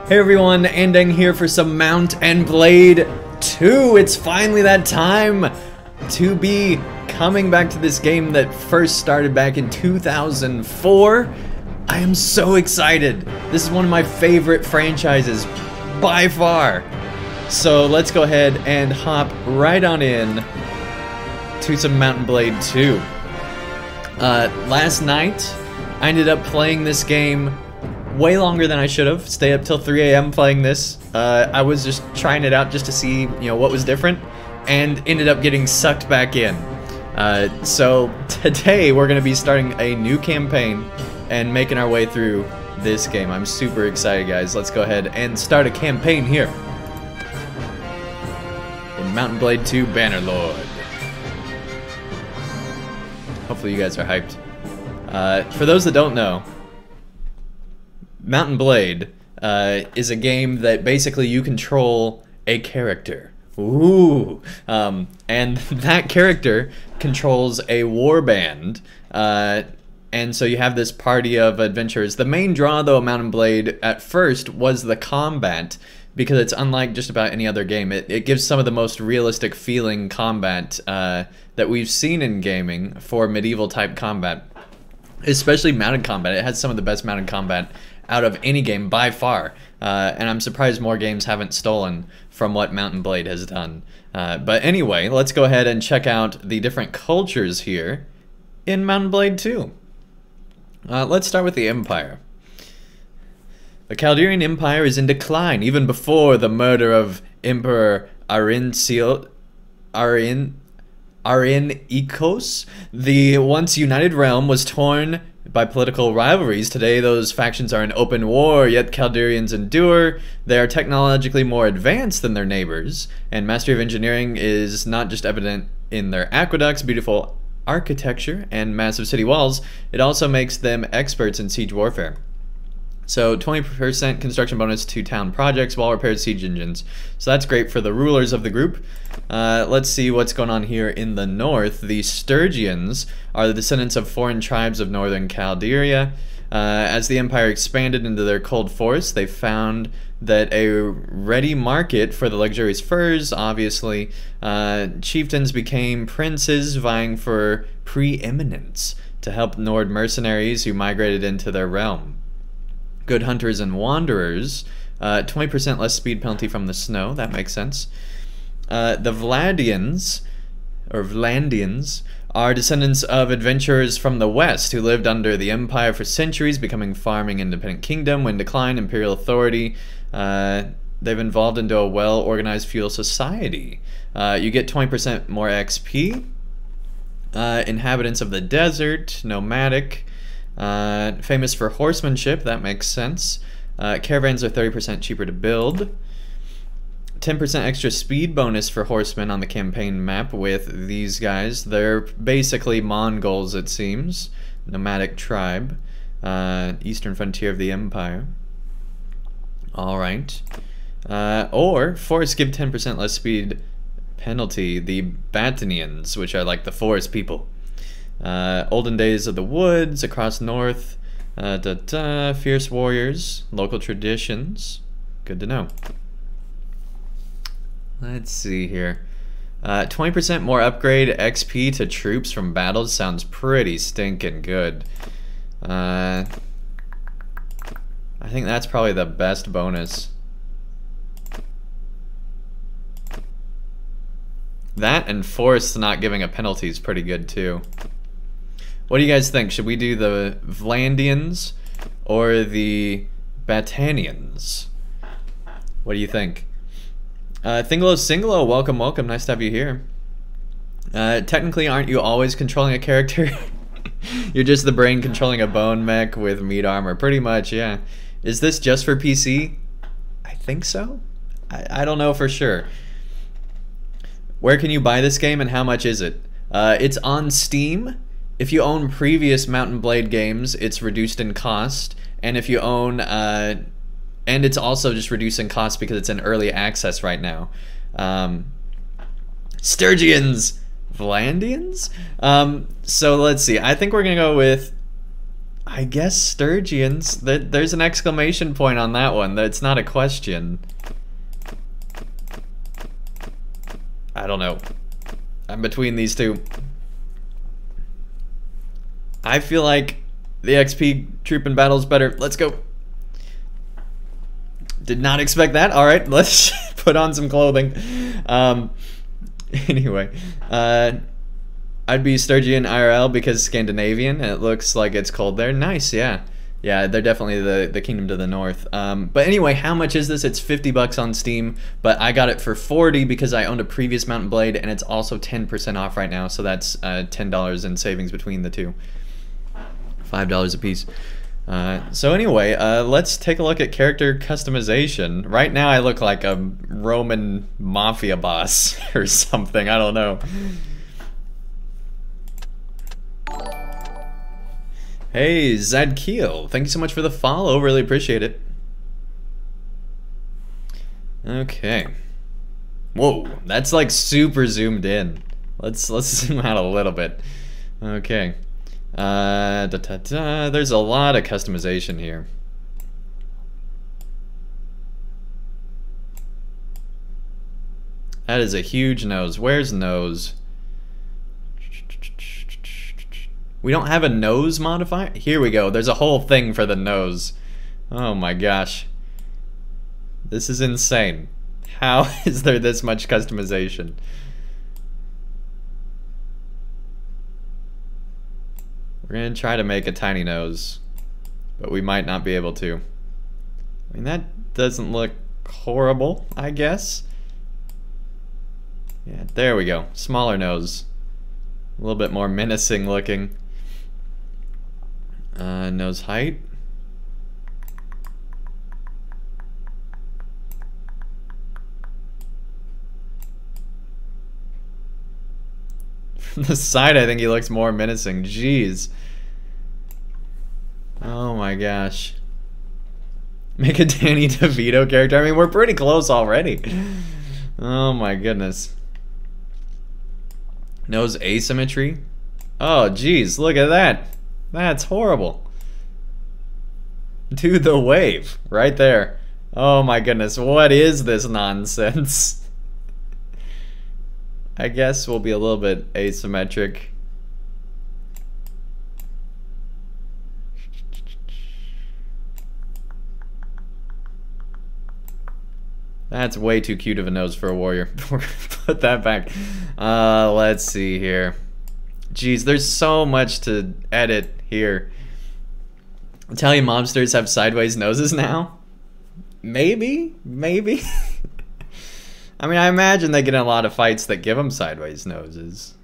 Hey everyone, Andang here for some Mount and Blade 2. It's finally that time to be coming back to this game that first started back in 2004. I am so excited. This is one of my favorite franchises by far. So let's go ahead and hop right on in to some Mount and Blade 2. Last night, I ended up playing this game way longer than I should have. Stay up till 3 a.m. playing this. I was just trying it out just to see, what was different, and ended up getting sucked back in. So today we're going to be starting a new campaign and making our way through this game. I'm super excited, guys. Let's go ahead and start a campaign here in Mount and Blade 2 Bannerlord. Hopefully you guys are hyped. For those that don't know, Mount and Blade is a game that basically you control a character. Ooh. And that character controls a warband. And so you have this party of adventurers. The main draw, though, of Mount and Blade at first was the combat, because it's unlike just about any other game. It gives some of the most realistic feeling combat that we've seen in gaming for medieval type combat. Especially mounted combat. It has some of the best mounted combat out of any game by far, and I'm surprised more games haven't stolen from what Mount and Blade has done. But anyway, let's go ahead and check out the different cultures here in Mount and Blade 2. Let's start with the Empire. The Chaldean Empire is in decline even before the murder of Emperor Arenikos. The once united realm was torn by political rivalries. Today those factions are in open war, yet Chaldeans endure. They are technologically more advanced than their neighbors, and mastery of engineering is not just evident in their aqueducts, beautiful architecture, and massive city walls. It also makes them experts in siege warfare. So 20% construction bonus to town projects, wall-repaired siege engines. So that's great for the rulers of the group. Let's see what's going on here in the north. The Sturgians are the descendants of foreign tribes of northern Chalderia. As the empire expanded into their cold forests, they found that a ready market for the luxurious furs, obviously. Chieftains became princes, vying for preeminence to help Nord mercenaries who migrated into their realm. Good hunters and wanderers, 20% less speed penalty from the snow, that makes sense. The Vladians are descendants of adventurers from the west who lived under the empire for centuries, becoming farming independent kingdom. When declined imperial authority, they've evolved into a well-organized feudal society. You get 20% more XP. Inhabitants of the desert, nomadic. Famous for horsemanship, that makes sense. Caravans are 30% cheaper to build. 10% extra speed bonus for horsemen on the campaign map with these guys. They're basically Mongols, it seems. Nomadic tribe. Eastern frontier of the empire. Alright. Or, forests give 10% less speed penalty. The Batanians, which are like the forest people. Olden days of the woods across north. Fierce warriors. Local traditions. Good to know. Let's see here. 20% more upgrade XP to troops from battles sounds pretty stinking good. I think that's probably the best bonus. That and forests not giving a penalty is pretty good too. What do you guys think? Should we do the Vlandians or the Batanians? What do you think? Thingalo, welcome, welcome. Nice to have you here. Technically, aren't you always controlling a character? You're just the brain controlling a bone mech with meat armor. Pretty much, yeah. Is this just for PC? I think so. I don't know for sure. Where can you buy this game and how much is it? It's on Steam. If you own previous Mount and Blade games, it's reduced in cost. And if you own... and it's also just reducing cost because it's in early access right now. Sturgians! Vlandians? So let's see. I think we're going to go with... I guess Sturgians. There's an exclamation point on that one. That's not a question. I don't know. I'm between these two. I feel like the XP troop in battle is better. Let's go. Did not expect that. All right, let's put on some clothing. Anyway, I'd be Sturgian IRL because Scandinavian, and it looks like it's cold there. Nice, yeah. Yeah, they're definitely the kingdom to the north. But anyway, how much is this? It's 50 bucks on Steam, but I got it for 40 because I owned a previous Mountain Blade, and it's also 10% off right now, so that's $10 in savings between the two. $5 a piece. So anyway, let's take a look at character customization. Right now I look like a Roman mafia boss or something, I don't know. Hey, Zadkiel, thank you so much for the follow, really appreciate it. Okay. Whoa, that's like super zoomed in. Let's zoom out a little bit. Okay. There's a lot of customization here. That is a huge nose. Where's nose? We don't have a nose modifier? Here we go. There's a whole thing for the nose. Oh my gosh. This is insane. How is there this much customization? We're gonna try to make a tiny nose, but we might not be able to. I mean, that doesn't look horrible, I guess. Yeah, there we go. Smaller nose. A little bit more menacing looking. Nose height. From the side, I think he looks more menacing. Jeez. Oh my gosh. Make a Danny DeVito character. I mean, we're pretty close already. Oh my goodness. Nose asymmetry. Oh jeez, look at that. That's horrible. Do the wave right there. Oh my goodness, what is this nonsense? I guess we'll be a little bit asymmetric. That's way too cute of a nose for a warrior. Put that back. Let's see here. Jeez, there's so much to edit here. Italian mobsters have sideways noses now? Maybe? Maybe? I mean, I imagine they get in a lot of fights that give them sideways noses.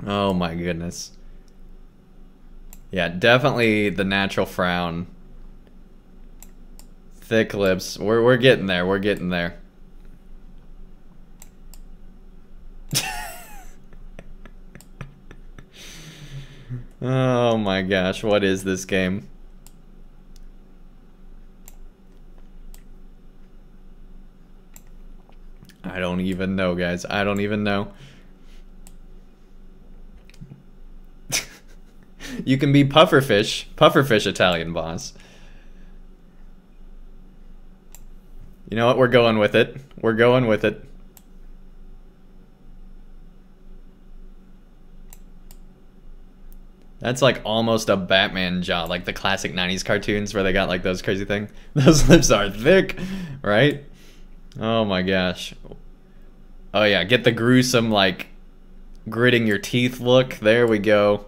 Oh my goodness. Yeah, definitely the natural frown. Thick lips. We're getting there. We're getting there. Oh my gosh, what is this game? I don't even know, guys. I don't even know. You can be pufferfish Italian boss. You know what? We're going with it. We're going with it. That's like almost a Batman jaw, like the classic 90s cartoons where they got like those crazy things. Those lips are thick, right? Oh my gosh. Oh yeah, get the gruesome like gritting your teeth look. There we go.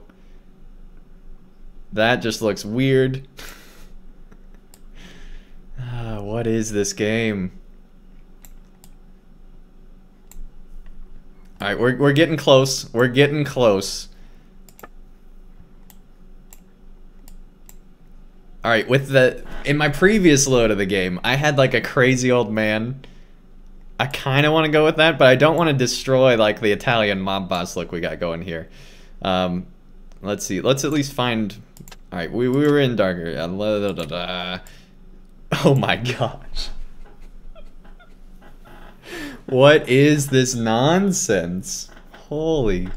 That just looks weird. What is this game? Alright, we're getting close. We're getting close. Alright, in my previous load of the game, I had like a crazy old man. I kind of want to go with that, but I don't want to destroy like the Italian mob boss look we got going here. Let's see. Let's at least find... Alright, we were in darker. Oh my gosh. What is this nonsense? Holy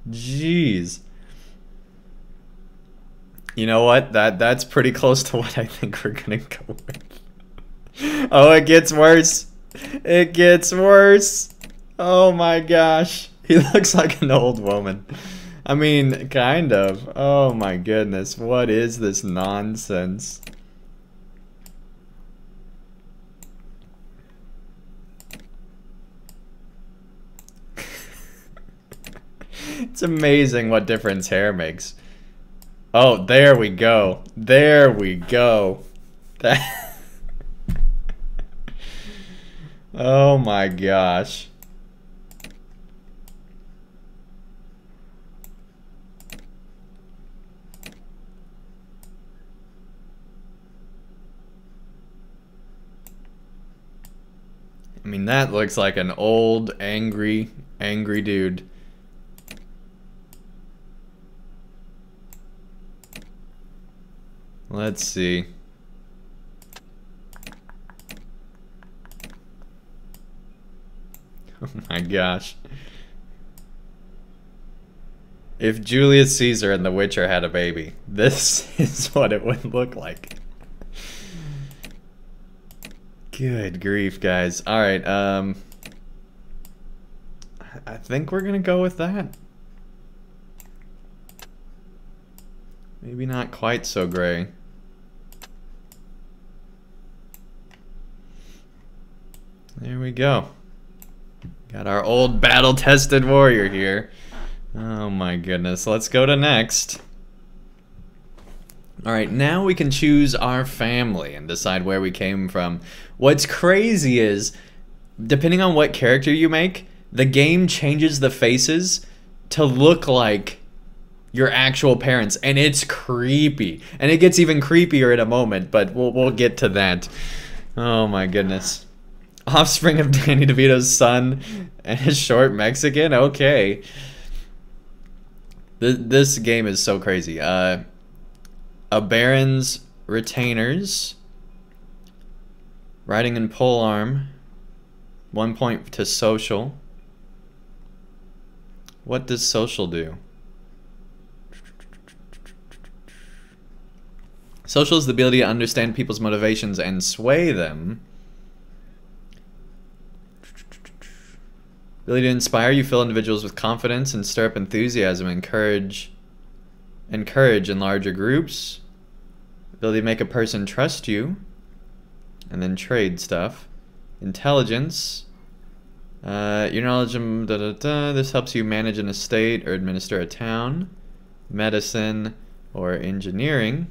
Jeez. You know what? That's pretty close to what I think we're gonna go with. Oh, it gets worse. It gets worse. Oh my gosh. He looks like an old woman. I mean, kind of. Oh my goodness. What is this nonsense? It's amazing what difference hair makes. Oh, there we go. There we go. That oh my gosh. I mean, that looks like an old, angry dude. Let's see. Oh my gosh. If Julius Caesar and The Witcher had a baby, this is what it would look like. Good grief, guys. Alright, I think we're gonna go with that. Maybe not quite so gray. There we go. Got our old battle-tested warrior here. Oh my goodness. Let's go to next. Alright, now we can choose our family and decide where we came from. What's crazy is, depending on what character you make, the game changes the faces to look like your actual parents, and it's creepy. And it gets even creepier in a moment, but we'll get to that. Oh my goodness. Offspring of Danny DeVito's son and his short Mexican? Okay. This game is so crazy. A Baron's retainers. Riding and polearm. 1 point to social. What does social do? Social is the ability to understand people's motivations and sway them. Ability to inspire, you fill individuals with confidence and stir up enthusiasm, encourage in larger groups. Ability to make a person trust you, and then trade stuff. Intelligence, your knowledge of this helps you manage an estate or administer a town. Medicine or engineering.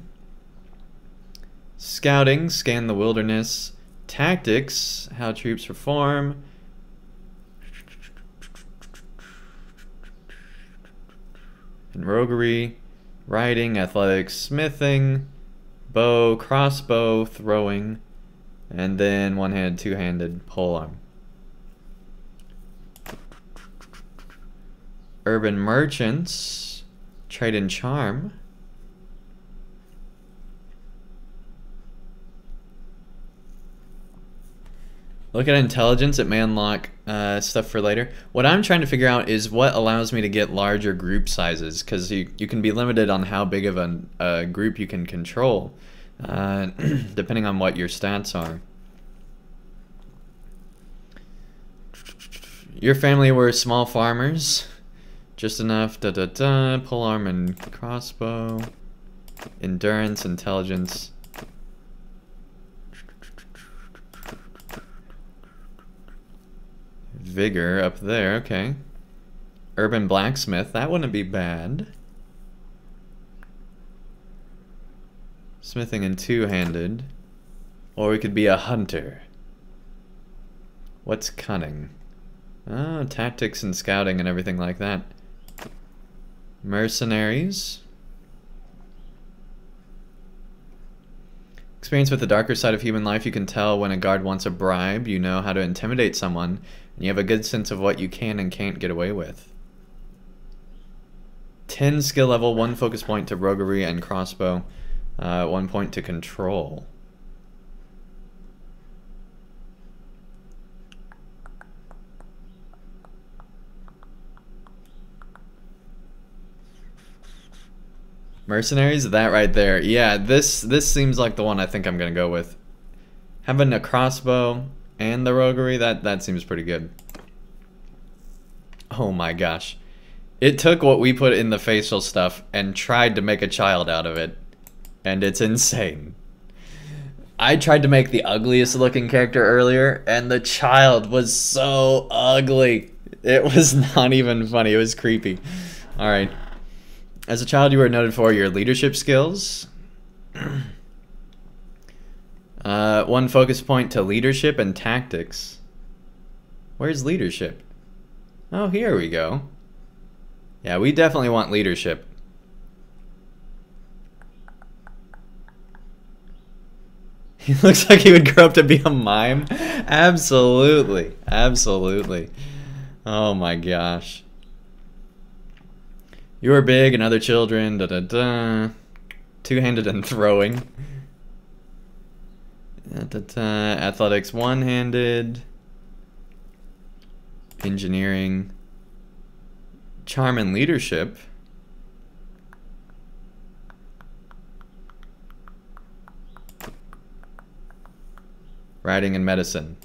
Scouting, scan the wilderness. Tactics, how troops perform. And roguery, riding, athletics, smithing, bow, crossbow, throwing, and then one-handed, two-handed polearm. Urban merchants, trade and charm. Look at intelligence, it may unlock stuff for later. What I'm trying to figure out is what allows me to get larger group sizes, because you can be limited on how big of a group you can control, depending on what your stats are. Your family were small farmers, just enough, polearm and crossbow, endurance, intelligence. Vigor up there, okay. Urban blacksmith, that wouldn't be bad. Smithing and two-handed. Or we could be a hunter. What's cunning? Oh, tactics and scouting and everything like that. Mercenaries. Experience with the darker side of human life, you can tell when a guard wants a bribe, you know how to intimidate someone, and you have a good sense of what you can and can't get away with. 10 skill level, 1 focus point to roguery and crossbow, 1 point to control. Mercenaries, that right there. Yeah, this seems like the one I think I'm gonna go with. Having a crossbow and the roguery, that seems pretty good. Oh my gosh. It took what we put in the facial stuff and tried to make a child out of it. And it's insane. I tried to make the ugliest looking character earlier, and the child was so ugly. It was not even funny. It was creepy. Alright. As a child, you were noted for your leadership skills. One focus point to leadership and tactics. Where's leadership? Oh, here we go. Yeah, we definitely want leadership. He looks like he would grow up to be a mime. Absolutely. Absolutely. Oh my gosh. You are big and other children. Da da da. Two-handed and throwing. Da, da, da. Athletics one-handed. Engineering. Charm and leadership. Writing and medicine.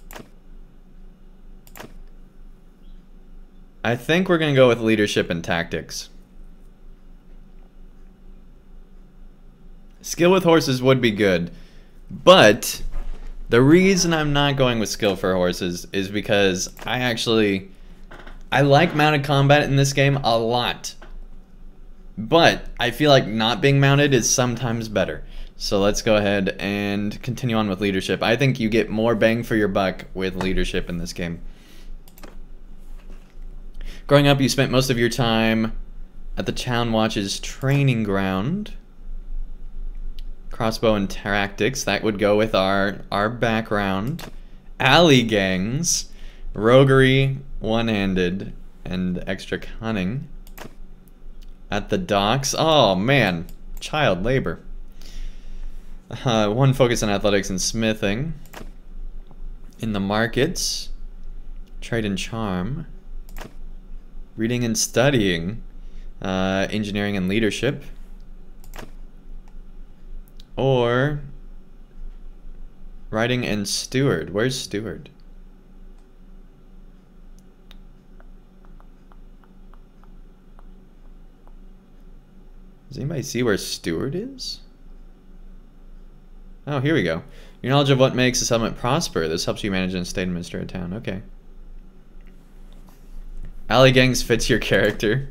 I think we're gonna go with leadership and tactics. Skill with horses would be good, but the reason I'm not going with skill for horses is because I like mounted combat in this game a lot, but I feel like not being mounted is sometimes better. So let's go ahead and continue on with leadership. I think you get more bang for your buck with leadership in this game. Growing up, you spent most of your time at the Town Watch's training ground. Crossbow and tactics, that would go with our background. Alley gangs, roguery, one-handed, and extra cunning. At the docks, oh man, child labor. One focus on athletics and smithing. In the markets, trade and charm. Reading and studying. Engineering and leadership. Or writing and steward. Where's steward? Does anybody see where steward is? Oh, here we go. Your knowledge of what makes a settlement prosper. This helps you manage and state administer a town. Okay. Alley gangs fits your character.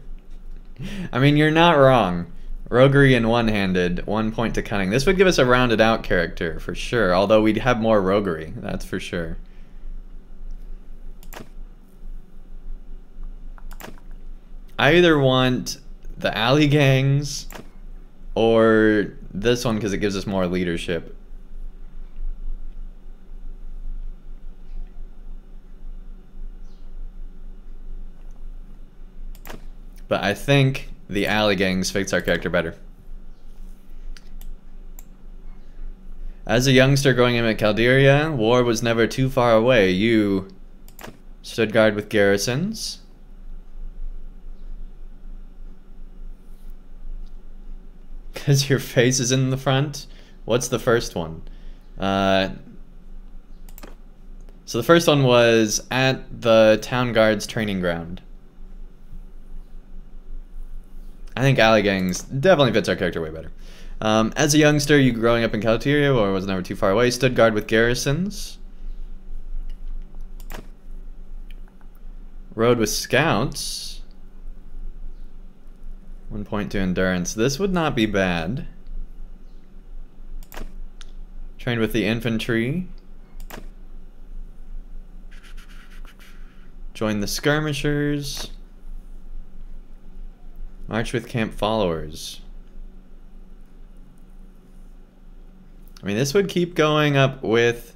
I mean, you're not wrong. Roguery and one-handed, 1 point to cunning. This would give us a rounded out character for sure, although we'd have more roguery, that's for sure. I either want the alley gangs or this one because it gives us more leadership. But I think the alley gangs fits our character better. As a youngster growing up in Calderia, war was never too far away. You stood guard with garrisons. Because your face is in the front? What's the first one? So the first one was at the town guard's training ground. I think alley gangs definitely fits our character way better. As a youngster, you growing up in Calderia, or was never too far away, stood guard with garrisons. Rode with scouts. 1 point to endurance. This would not be bad. Trained with the infantry. Joined the skirmishers. March with camp followers. I mean, this would keep going up with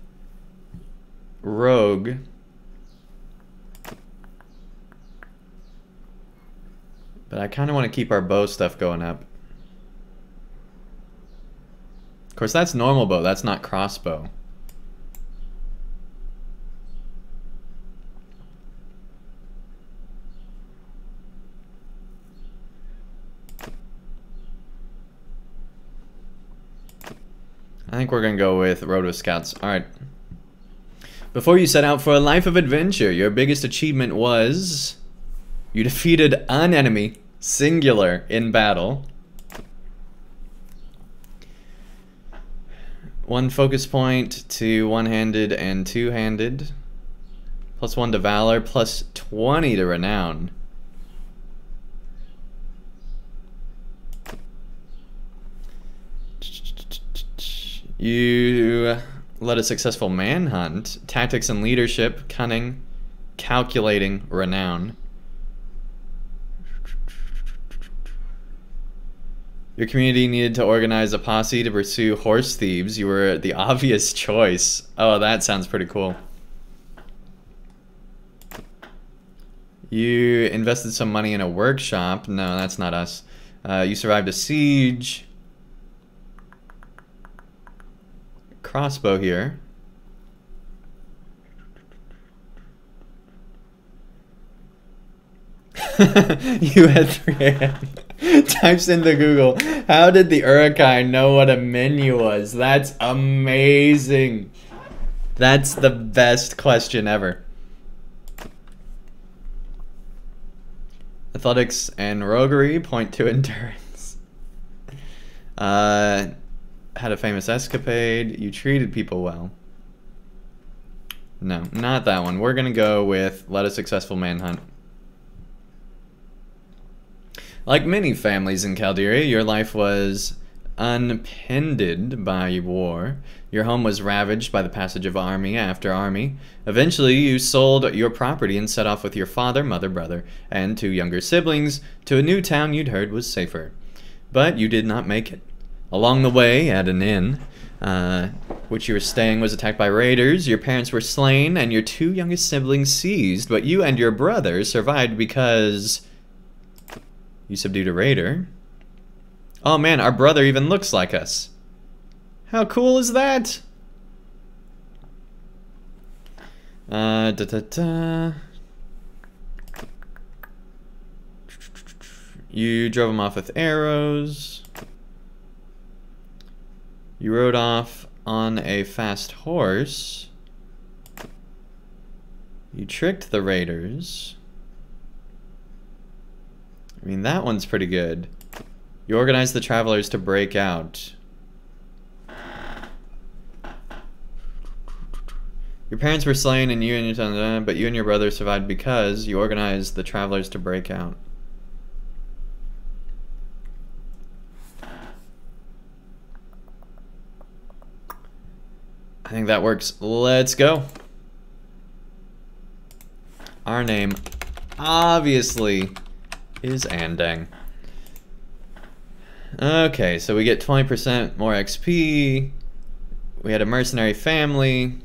rogue. But I kind of want to keep our bow stuff going up. Of course, that's normal bow. That's not crossbow. I think we're gonna go with Road with Scouts. Alright. Before you set out for a life of adventure, your biggest achievement was... you defeated an enemy, singular, in battle. 1 focus point to one-handed and two-handed. +1 to Valor, +20 to Renown. You led a successful manhunt. Tactics and leadership, cunning, calculating, renown. Your community needed to organize a posse to pursue horse thieves. You were the obvious choice. Oh, that sounds pretty cool. You invested some money in a workshop. No, that's not us. You survived a siege. Crossbow here. You had 3 a.m. Types into Google, how did the Urukai know what a menu was? That's amazing. That's the best question ever. Athletics and roguery point to endurance. Had a famous escapade. You treated people well. No, not that one. We're gonna go with led a successful manhunt. Like many families in Calderia, your life was unpended by war. Your home was ravaged by the passage of army after army. Eventually, you sold your property and set off with your father, mother, brother, and 2 younger siblings to a new town you'd heard was safer. But you did not make it. Along the way, at an inn, which you were staying, was attacked by raiders. Your parents were slain, and your 2 youngest siblings seized. But you and your brother survived because you subdued a raider. Oh man, our brother even looks like us. How cool is that? You drove him off with arrows. You rode off on a fast horse. You tricked the raiders. I mean, that one's pretty good. You organized the travelers to break out. Your parents were slain and you and your son, but you and your brother survived because you organized the travelers to break out. I think that works. Let's go. Our name, obviously, is Andang. Okay, so we get 20% more XP. We had a mercenary family,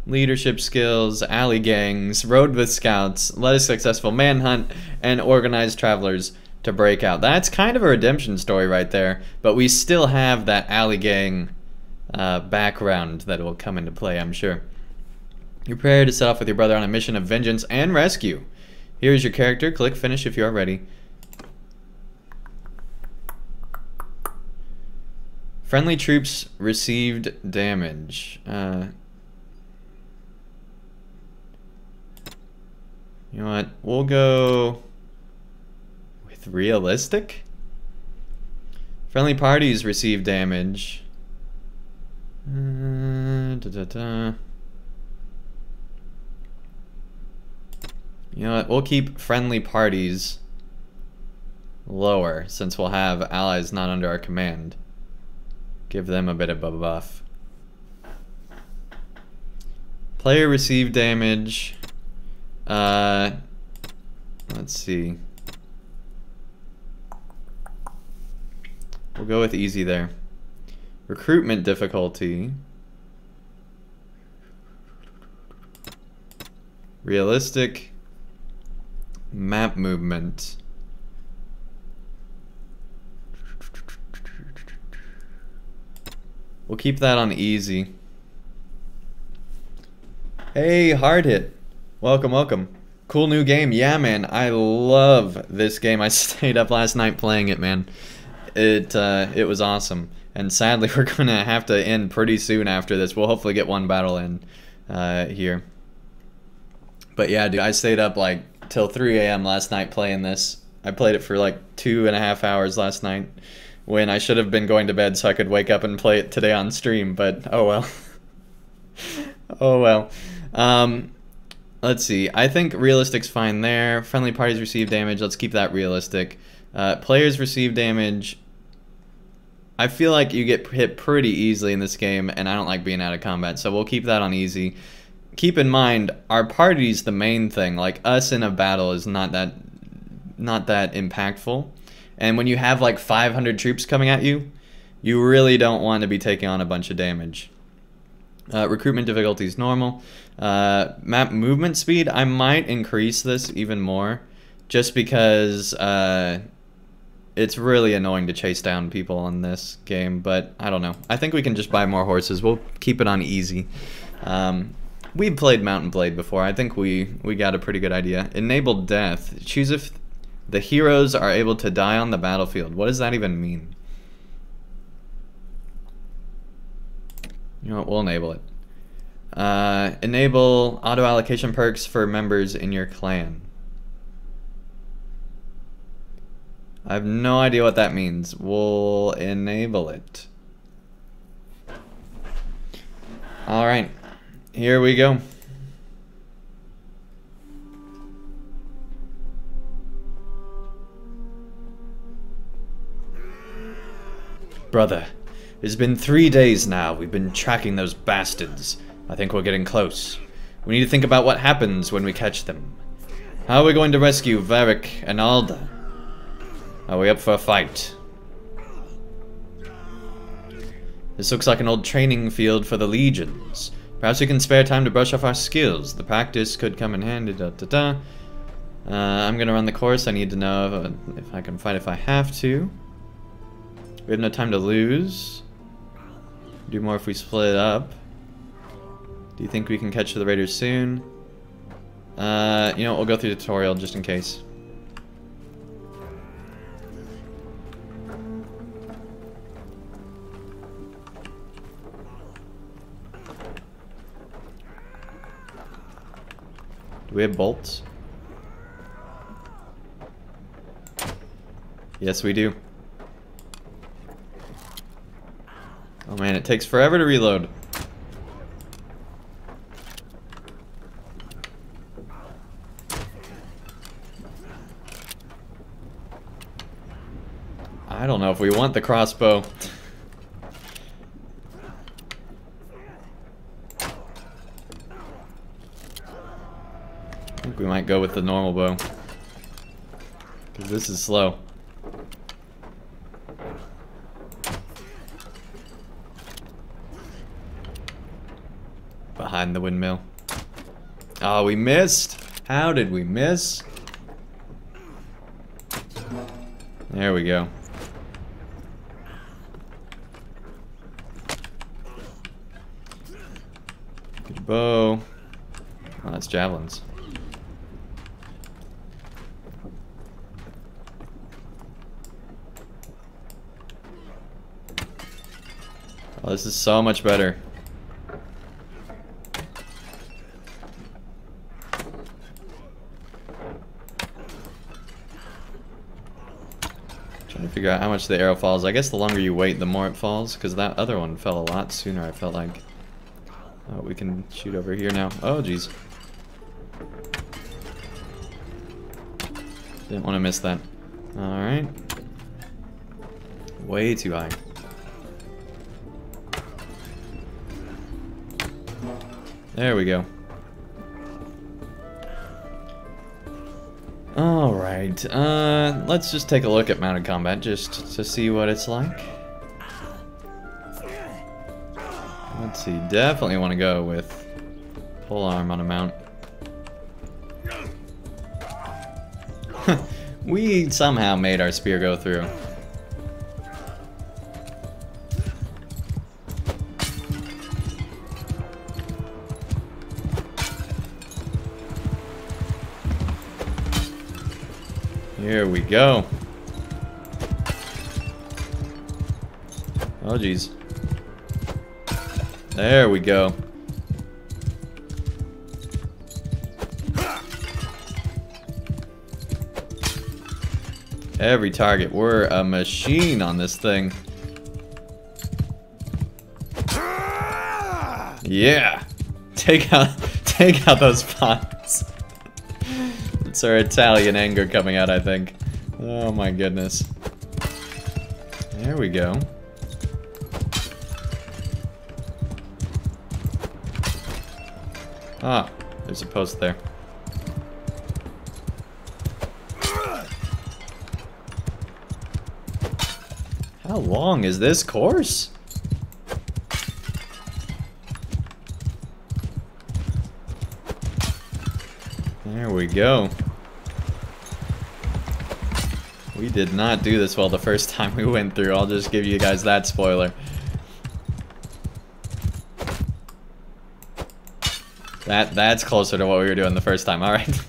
leadership skills, alley gangs, rode with scouts, led a successful manhunt, and organized travelers to break out. That's kind of a redemption story right there, but we still have that alley gang background that will come into play, I'm sure. You're prepared to set off with your brother on a mission of vengeance and rescue. Here's your character. Click finish if you are ready. Friendly troops received damage. You know what? We'll go with realistic. Friendly parties received damage. You know what? We'll keep friendly parties lower since we'll have allies not under our command. Give them a bit of a buff. Player received damage. Let's see. We'll go with easy there. Recruitment difficulty. Realistic. Map movement. We'll keep that on easy. Hey, hard hit. Welcome, welcome. Cool new game. Yeah, man. I love this game. I stayed up last night playing it, man. It was awesome. And sadly, we're going to have to end pretty soon after this. We'll hopefully get one battle in here. But yeah, dude, I stayed up like till 3 a.m. last night playing this. I played it for like 2.5 hours last night when I should have been going to bed so I could wake up and play it today on stream, but oh well. Oh well. Let's see. I think realistic's fine there. Friendly parties receive damage. Let's keep that realistic. Players receive damage. I feel like you get hit pretty easily in this game, and I don't like being out of combat, so we'll keep that on easy. Keep in mind, our party's the main thing. Like, us in a battle is not that impactful. And when you have like 500 troops coming at you, you really don't want to be taking on a bunch of damage. Recruitment difficulty is normal. Map movement speed, I might increase this even more, just because it's really annoying to chase down people on this game, but I don't know. I think we can just buy more horses. We'll keep it on easy. We've played Mount and Blade before. I think we got a pretty good idea. Enable death. Choose if the heroes are able to die on the battlefield. What does that even mean? You know what, we'll enable it. Enable auto allocation perks for members in your clan. I have no idea what that means. We'll enable it. Alright, here we go. Brother, it's been 3 days now. We've been tracking those bastards. I think we're getting close. We need to think about what happens when we catch them. How are we going to rescue Varric and Alda? Are we up for a fight? This looks like an old training field for the legions. Perhaps we can spare time to brush off our skills. The practice could come in handy. I'm gonna run the course. I need to know if I can fight if I have to. We have no time to lose. Do more if we split it up. Do you think we can catch the raiders soon? You know, we'll go through the tutorial just in case. Do we have bolts? Yes, we do. Oh man, it takes forever to reload. I don't know if we want the crossbow. I think we might go with the normal bow, because this is slow. Behind the windmill. Oh, we missed! How did we miss? There we go. Good bow. Oh, that's javelins. Oh, this is so much better. Trying to figure out how much the arrow falls. I guess the longer you wait, the more it falls, because that other one fell a lot sooner, I felt like. Oh, we can shoot over here now. Oh, jeez. Didn't want to miss that. Alright. Way too high. There we go. Alright, let's just take a look at mounted combat just to see what it's like. Let's see, definitely want to go with pole arm on a mount. We somehow made our spear go through. Here we go. Oh, jeez. There we go. Every target. We're a machine on this thing. Yeah. Take out those pots. It's our Italian anger coming out, I think. Oh my goodness. There we go. Ah, there's a post there. How long is this course? There we go. We did not do this well the first time we went through. I'll just give you guys that spoiler. That's closer to what we were doing the first time. Alright.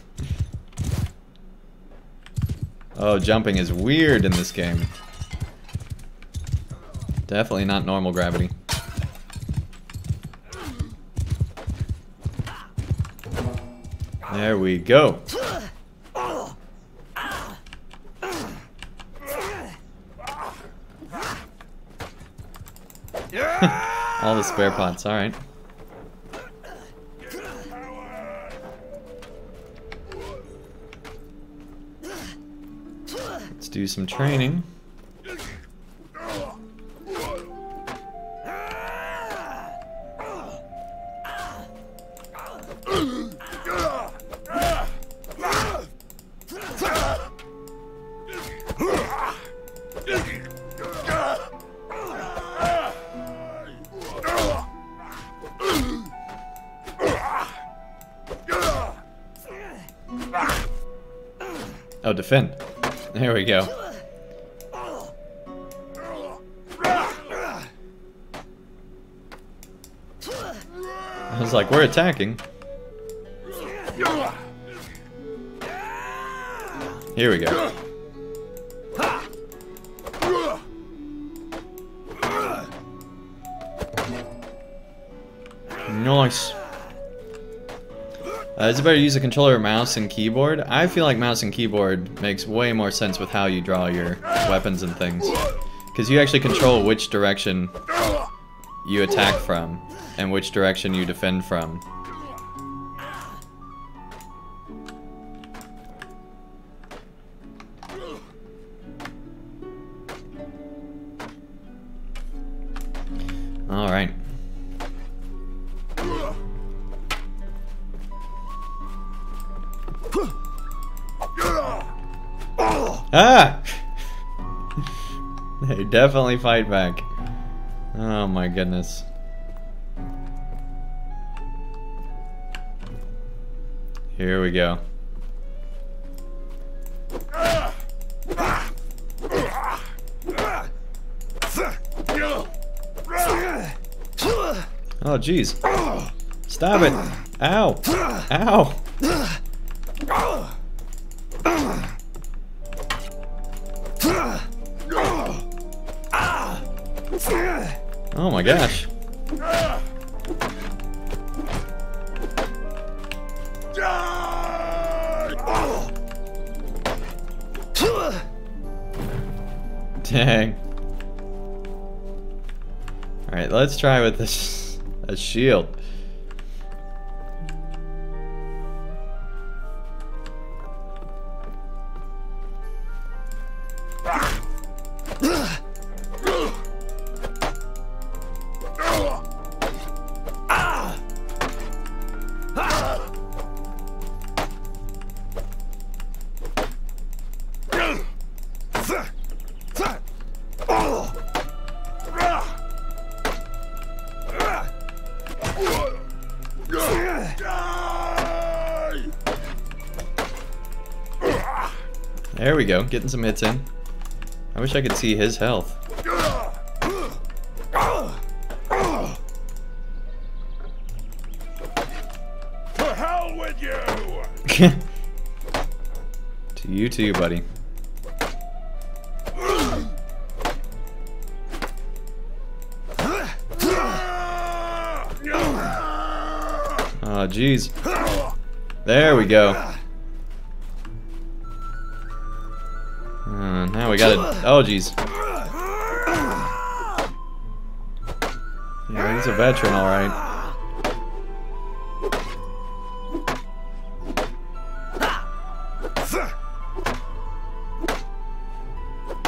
Oh, jumping is weird in this game. Definitely not normal gravity. There we go. All the spare pots, alright. Let's do some training. Oh, defend. There we go. I was like, we're attacking. Here we go. Nice. Is it better to use a controller, mouse, and keyboard? I feel like mouse and keyboard makes way more sense with how you draw your weapons and things. Because you actually control which direction you attack from, and which direction you defend from. Alright. Ah! They definitely fight back. Oh my goodness. Here we go. Oh jeez. Stop it! Ow! Ow! Oh my gosh. Dang. Alright, let's try with this a shield. There we go, getting some hits in. I wish I could see his health. To hell with you! To you too, buddy. Oh, jeez. There we go. Now we gotta... Oh, jeez. Yeah, he's a veteran, alright.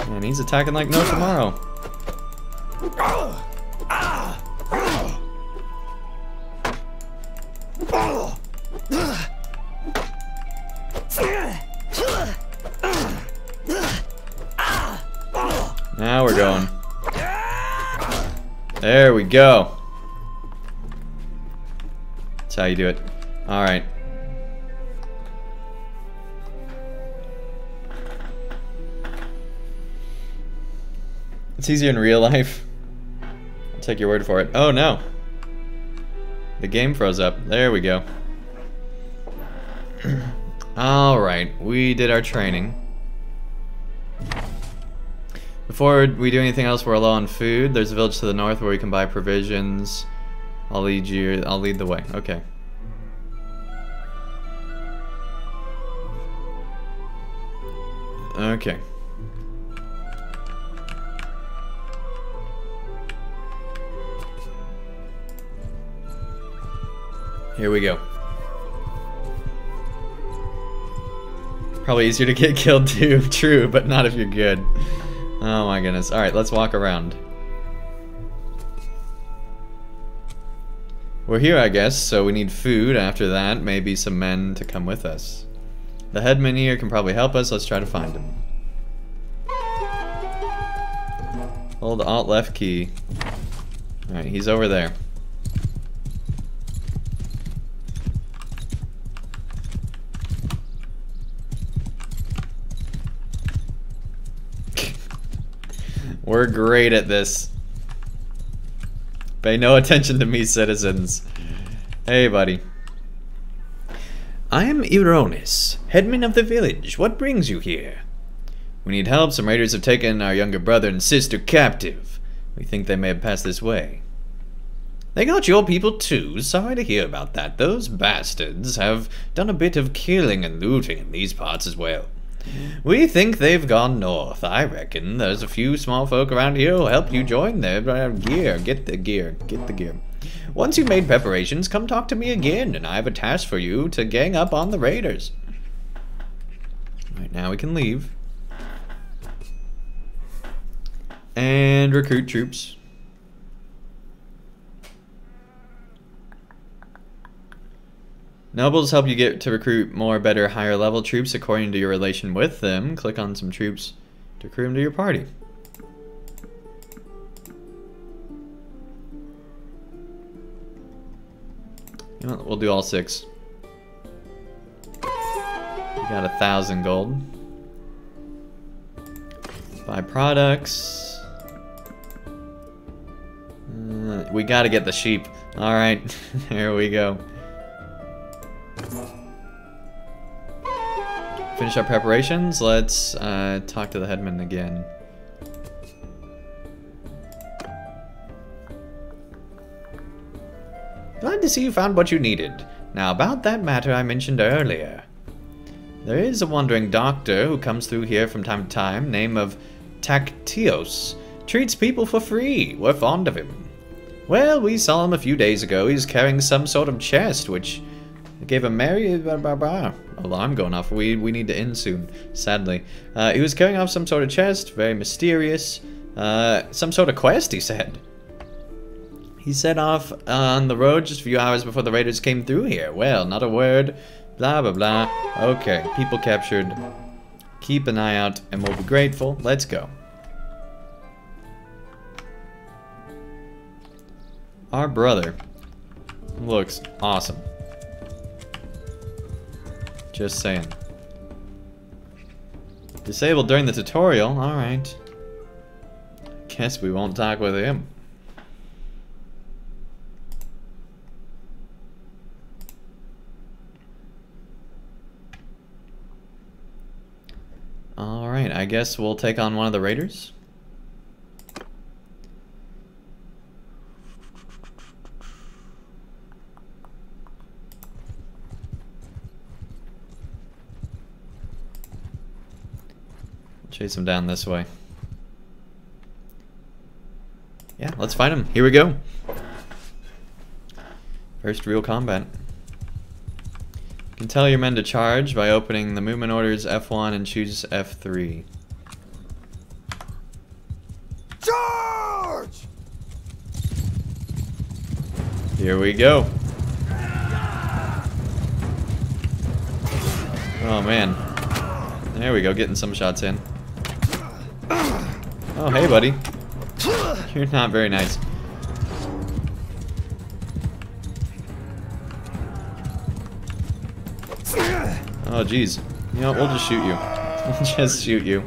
And he's attacking like no tomorrow. Now we're going. There we go. That's how you do it. Alright. It's easier in real life. I'll take your word for it. Oh no. The game froze up. There we go. Alright, we did our training. Before we do anything else, we're low on food. There's a village to the north where we can buy provisions. I'll lead the way. Okay. Okay. Here we go. Probably easier to get killed too, true, but not if you're good. Oh my goodness. Alright, let's walk around. We're here, I guess, so we need food. After that, maybe some men to come with us. The headman here can probably help us. Let's try to find him. Hold Alt left key. Alright, he's over there. We're great at this. Pay no attention to me, citizens. Hey, buddy. I am Ironis, headman of the village. What brings you here? We need help. Some raiders have taken our younger brother and sister captive. We think they may have passed this way. They got your people too? Sorry to hear about that. Those bastards have done a bit of killing and looting in these parts as well. We think they've gone north. I reckon there's a few small folk around here who'll help you join their gear. Get the gear. Get the gear. Once you've made preparations, come talk to me again, and I have a task for you to gang up on the raiders. Right, now we can leave. And recruit troops. Nobles help you get to recruit more, better, higher level troops according to your relation with them. Click on some troops to recruit them to your party. You know, we'll do all 6. We got 1,000 gold. Buy products. We gotta get the sheep. Alright, there we go. Finish our preparations. Let's talk to the headman again. Glad to see you found what you needed. Now about that matter I mentioned earlier. There is a wandering doctor who comes through here from time to time, name of Tactios. Treats people for free. We're fond of him. Well, we saw him a few days ago. He's carrying some sort of chest, which gave a merry alarm going off. We need to end soon, sadly. He was carrying off some sort of chest, very mysterious. Some sort of quest, he said. He set off on the road just a few hours before the raiders came through here. Well, not a word. Blah, blah, blah. Okay, people captured. Keep an eye out and we'll be grateful. Let's go. Our brother looks awesome. Just saying. Disabled during the tutorial. Alright. Guess we won't talk with him. Alright, I guess we'll take on one of the raiders. Chase him down this way. Yeah, let's fight him. Here we go. First real combat. You can tell your men to charge by opening the movement orders F1 and choose F3. Charge! Here we go. Oh man. There we go, getting some shots in. Oh hey buddy. You're not very nice. Oh jeez. You know what, we'll just shoot you. We'll just shoot you.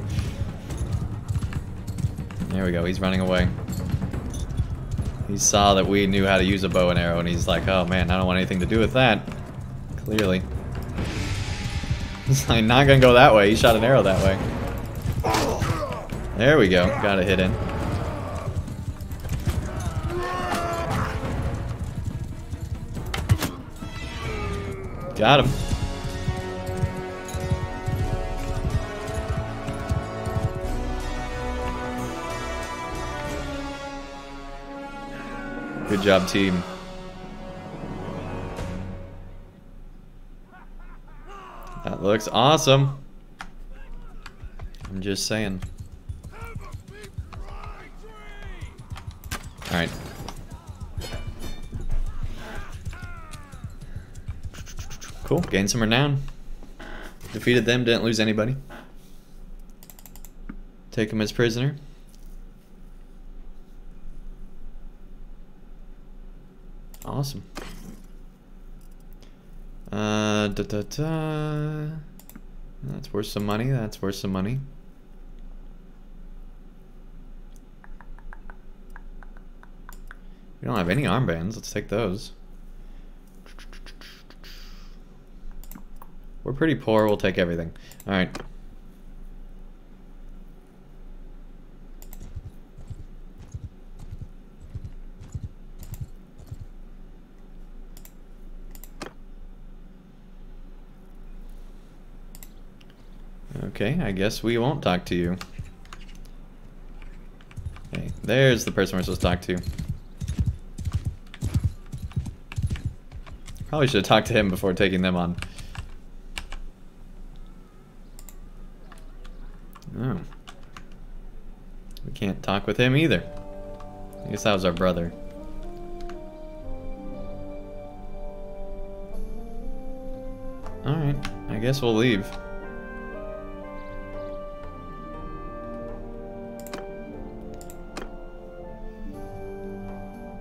There we go, he's running away. He saw that we knew how to use a bow and arrow and he's like, oh man, I don't want anything to do with that. Clearly. He's like, not gonna go that way. He shot an arrow that way. There we go. Got a hit in. Got him. Good job, team. That looks awesome. I'm just saying. Alright. Cool. Gained some renown. Defeated them, didn't lose anybody. Take him as prisoner. Awesome. That's worth some money. That's worth some money. We don't have any armbands. Let's take those. We're pretty poor. We'll take everything. All right. Okay, I guess we won't talk to you. Okay, there's the person we're supposed to talk to. Probably should have talked to him before taking them on. Oh. We can't talk with him either. I guess that was our brother. Alright, I guess we'll leave.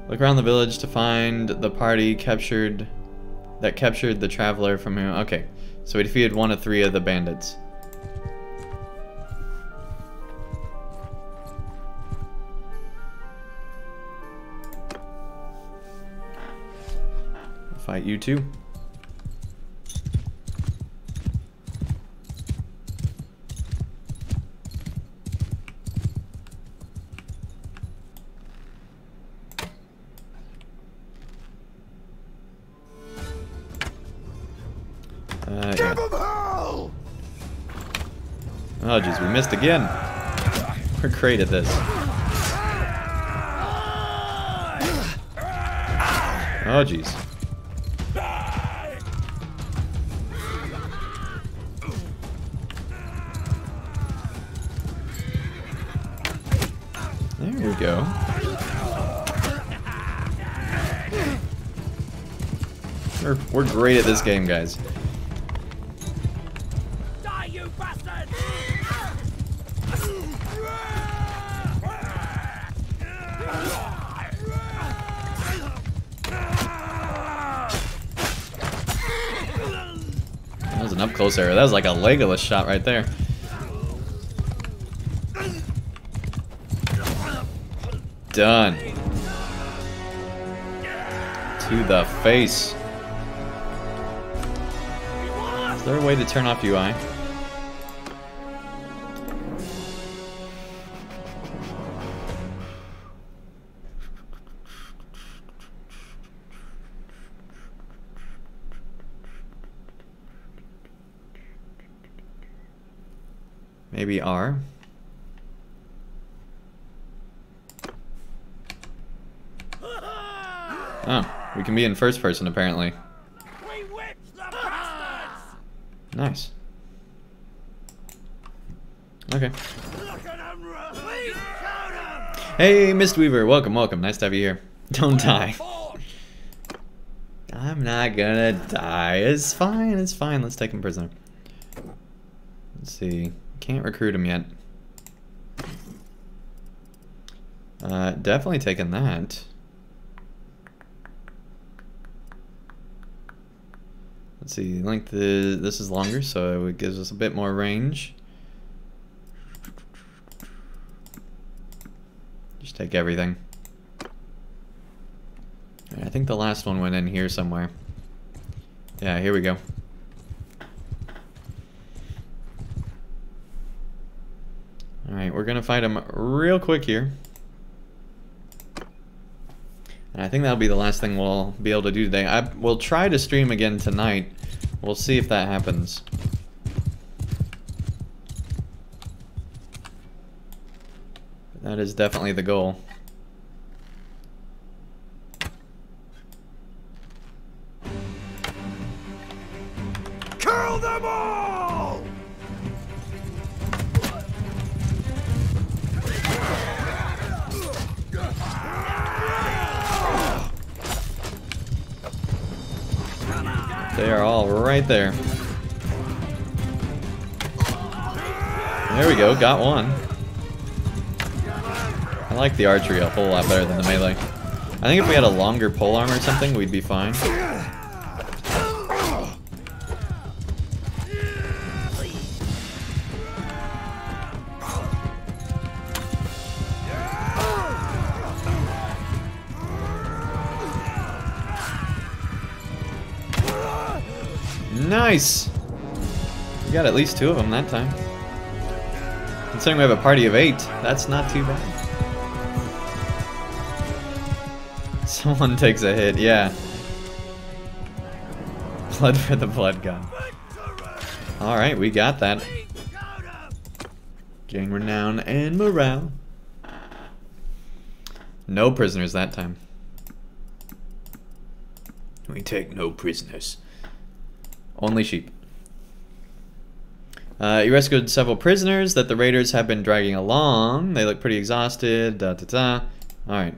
Look around the village to find the party that captured the traveler from whom. Okay, so we defeated 1 of 3 of the bandits. I'll fight you too. Give him hell! Oh jeez, we missed again. We're great at this. Oh jeez. There we go. We're great at this game, guys. Die, you bastard! That was an up close arrow. That was like a Legolas shot right there. Done. To the face. Is there a way to turn off UI? Maybe R? Oh, we can be in first person apparently. We whipped the bastards! Nice. Okay. Look at them run! We showed them! Hey, Mistweaver, welcome, welcome. Nice to have you here. Don't die. Forward! I'm not gonna die. It's fine, it's fine. Let's take him prisoner. Let's see. Can't recruit him yet. Definitely taking that. Let's see, length is, this is longer, so it gives us a bit more range. Just take everything. I think the last one went in here somewhere. Yeah, here we go. Alright, we're gonna fight him real quick here. And I think that'll be the last thing we'll be able to do today. We'll try to stream again tonight. We'll see if that happens. That is definitely the goal. Kill them all! They are all right there. There we go, got one. I like the archery a whole lot better than the melee. I think if we had a longer polearm or something, we'd be fine. Nice! We got at least 2 of them that time. Considering we have a party of 8, that's not too bad. Someone takes a hit, yeah. Blood for the blood god. Alright, we got that. Gain renown and morale. No prisoners that time. We take no prisoners. Only sheep. You rescued several prisoners that the raiders have been dragging along. They look pretty exhausted. Alright.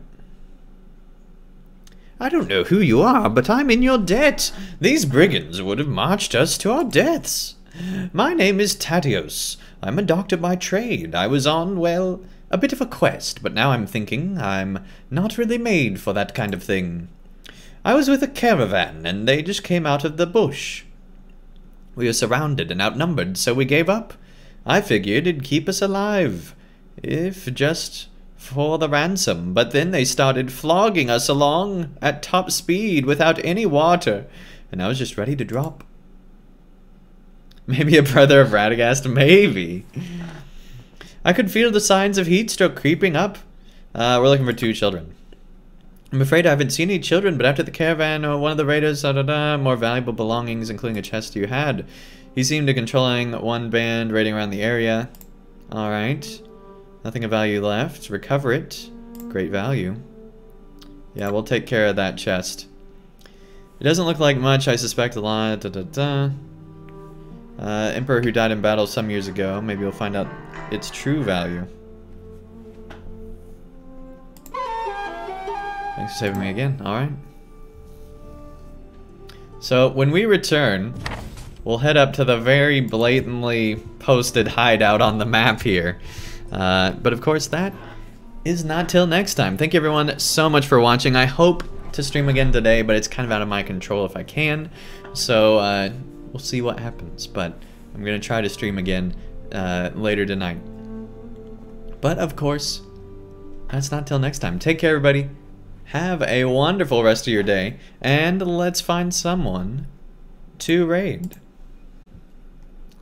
I don't know who you are, but I'm in your debt. These brigands would have marched us to our deaths. My name is Tadios. I'm a doctor by trade. I was on, well, a bit of a quest, but now I'm thinking I'm not really made for that kind of thing. I was with a caravan, and they just came out of the bush. We were surrounded and outnumbered, so we gave up. I figured it'd keep us alive, if just for the ransom, but then they started flogging us along at top speed without any water, and I was just ready to drop. Maybe a brother of Radagast? Maybe. I could feel the signs of heat stroke creeping up. We're looking for 2 children. I'm afraid I haven't seen any children, but after the caravan or one of the raiders, more valuable belongings, including a chest you had. He seemed to controlling one band raiding around the area. Alright. Nothing of value left. Recover it. Great value. Yeah, we'll take care of that chest. It doesn't look like much, I suspect a lot. Emperor who died in battle some years ago. Maybe we'll find out its true value. Thanks for saving me again. Alright. So, when we return, we'll head up to the very blatantly posted hideout on the map here. But of course, that is not till next time. Thank you everyone so much for watching. I hope to stream again today, but it's kind of out of my control if I can. So, we'll see what happens. But I'm going to try to stream again later tonight. But of course, that's not till next time. Take care, everybody. Have a wonderful rest of your day, and let's find someone to raid.